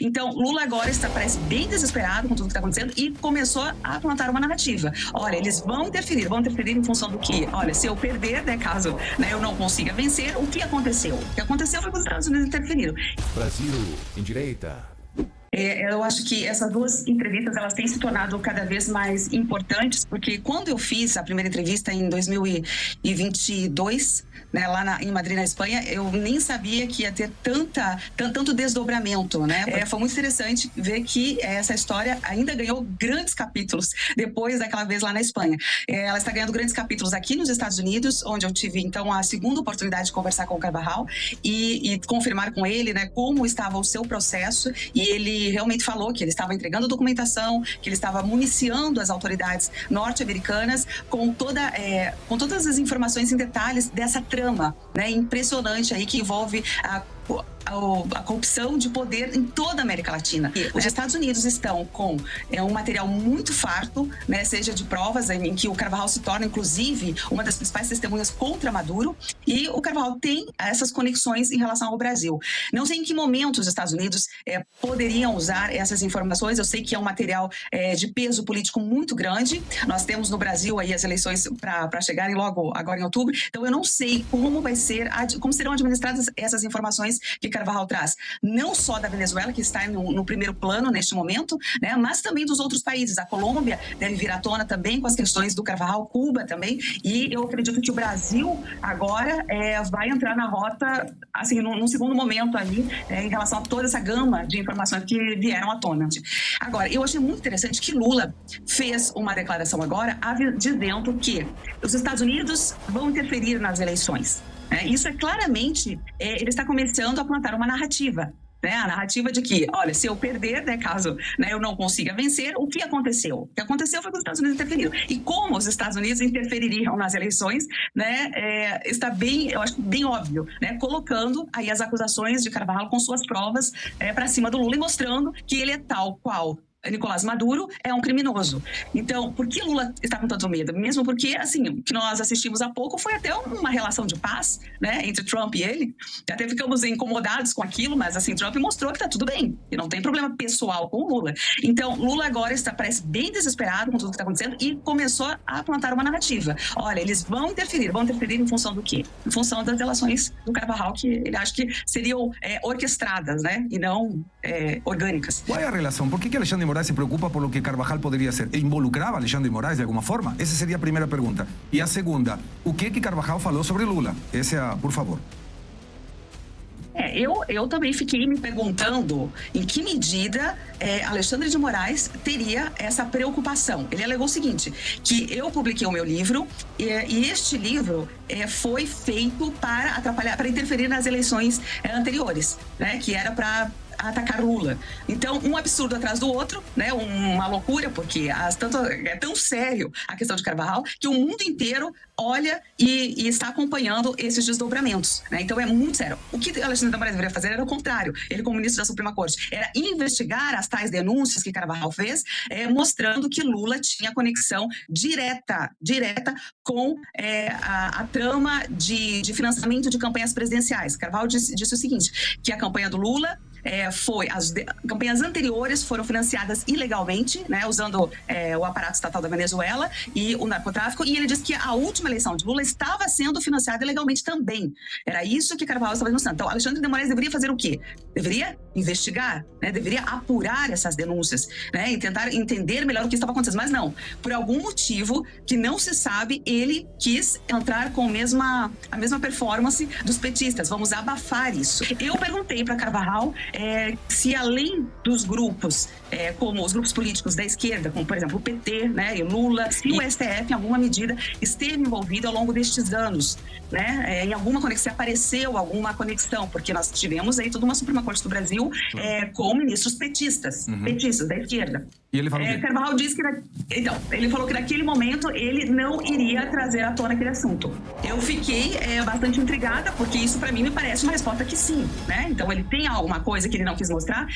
Então, Lula agora parece bem desesperado com tudo que está acontecendo e começou a plantar uma narrativa. Olha, eles vão interferir em função do quê? Olha, se eu perder, né, caso eu não consiga vencer, o que aconteceu? O que aconteceu foi que os Estados Unidos interferiram. Brasil, em direita. Eu acho que essas duas entrevistas elas têm se tornado cada vez mais importantes, porque quando eu fiz a primeira entrevista em 2022, né, lá em Madrid, na Espanha, eu nem sabia que ia ter tanto desdobramento, né? Foi muito interessante ver que essa história ainda ganhou grandes capítulos depois daquela vez lá na Espanha. Ela está ganhando grandes capítulos aqui nos Estados Unidos, onde eu tive, então, a segunda oportunidade de conversar com o Carvajal e confirmar com ele, né, como estava o seu processo, e ele realmente falou que ele estava entregando documentação, que ele estava municiando as autoridades norte-americanas com todas as informações em detalhes dessa trama, né, impressionante aí que envolve a corrupção de poder em toda a América Latina. E os Estados Unidos estão com um material muito farto, né, seja de provas em que o Carvajal se torna, inclusive, uma das principais testemunhas contra Maduro, e o Carvajal tem essas conexões em relação ao Brasil. Não sei em que momento os Estados Unidos poderiam usar essas informações. Eu sei que é um material de peso político muito grande. Nós temos no Brasil aí as eleições para chegarem logo agora em outubro, então eu não sei como serão administradas essas informações que Carvajal traz, não só da Venezuela, que está no primeiro plano neste momento, né, mas também dos outros países. A Colômbia deve vir à tona também com as questões do Carvajal, Cuba também, e eu acredito que o Brasil agora vai entrar na rota, assim, num segundo momento ali, em relação a toda essa gama de informações que vieram à tona. Agora, eu achei muito interessante que Lula fez uma declaração agora dizendo que os Estados Unidos vão interferir nas eleições. Isso claramente, ele está começando a plantar uma narrativa, né? A narrativa de que, olha, se eu perder, né, caso eu não consiga vencer, o que aconteceu? O que aconteceu foi que os Estados Unidos interferiram. E como os Estados Unidos interfeririam nas eleições, né, está bem, eu acho bem óbvio, né, colocando aí as acusações de Carvajal com suas provas para cima do Lula e mostrando que ele é tal qual Nicolás Maduro é um criminoso. Então, por que Lula está com tanto medo? Mesmo porque, assim, o que nós assistimos há pouco foi até uma relação de paz, né, entre Trump e ele. Até ficamos incomodados com aquilo, mas, assim, Trump mostrou que está tudo bem, e não tem problema pessoal com o Lula. Então, Lula agora parece bem desesperado com tudo que está acontecendo e começou a plantar uma narrativa. Olha, eles vão interferir em função do quê? Em função das relações do Carvajal, que ele acha que seriam orquestradas, né, e não orgânicas. Qual é a relação? Por que Alexandre Moraes se preocupa por lo que Carvajal poderia ser? Involucrava Alexandre Moraes de alguma forma? Essa seria a primeira pergunta. E a segunda, o que Carvajal falou sobre Lula? Essa, por favor. Eu também fiquei me perguntando em que medida Alexandre de Moraes teria essa preocupação. Ele alegou o seguinte, que eu publiquei o meu livro e este livro foi feito para atrapalhar, para interferir nas eleições anteriores, né, que era para atacar Lula. Então, um absurdo atrás do outro, né? Uma loucura, porque é tão sério a questão de Carvajal que o mundo inteiro olha e está acompanhando esses desdobramentos, né? Então, é muito sério. O que Alexandre de Moraes deveria fazer era o contrário. Ele, como ministro da Suprema Corte, era investigar as tais denúncias que Carvajal fez, mostrando que Lula tinha conexão direta com a trama de financiamento de campanhas presidenciais. Carvajal disse o seguinte, que a campanha do Lula as campanhas anteriores foram financiadas ilegalmente, né, usando o aparato estatal da Venezuela e o narcotráfico, e ele disse que a última eleição de Lula estava sendo financiada ilegalmente também. Era isso que Carvajal estava denunciando. Então, Alexandre de Moraes deveria fazer o quê? Deveria investigar, né, deveria apurar essas denúncias, né, e tentar entender melhor o que estava acontecendo. Mas não, por algum motivo que não se sabe, ele quis entrar com a mesma performance dos petistas. Vamos abafar isso. Eu perguntei para Carvajal se além dos grupos, como os grupos políticos da esquerda, como por exemplo o PT, né, e Lula, se o STF em alguma medida esteve envolvido ao longo destes anos, né, em alguma conexão, se apareceu alguma conexão, porque nós tivemos aí toda uma Suprema Corte do Brasil com ministros petistas da esquerda. E ele falou Carvajal disse que ele falou que naquele momento ele não iria trazer à tona aquele assunto. Eu fiquei bastante intrigada, porque isso para mim me parece uma resposta que sim, né? Então ele tem alguma coisa que ele não quis mostrar,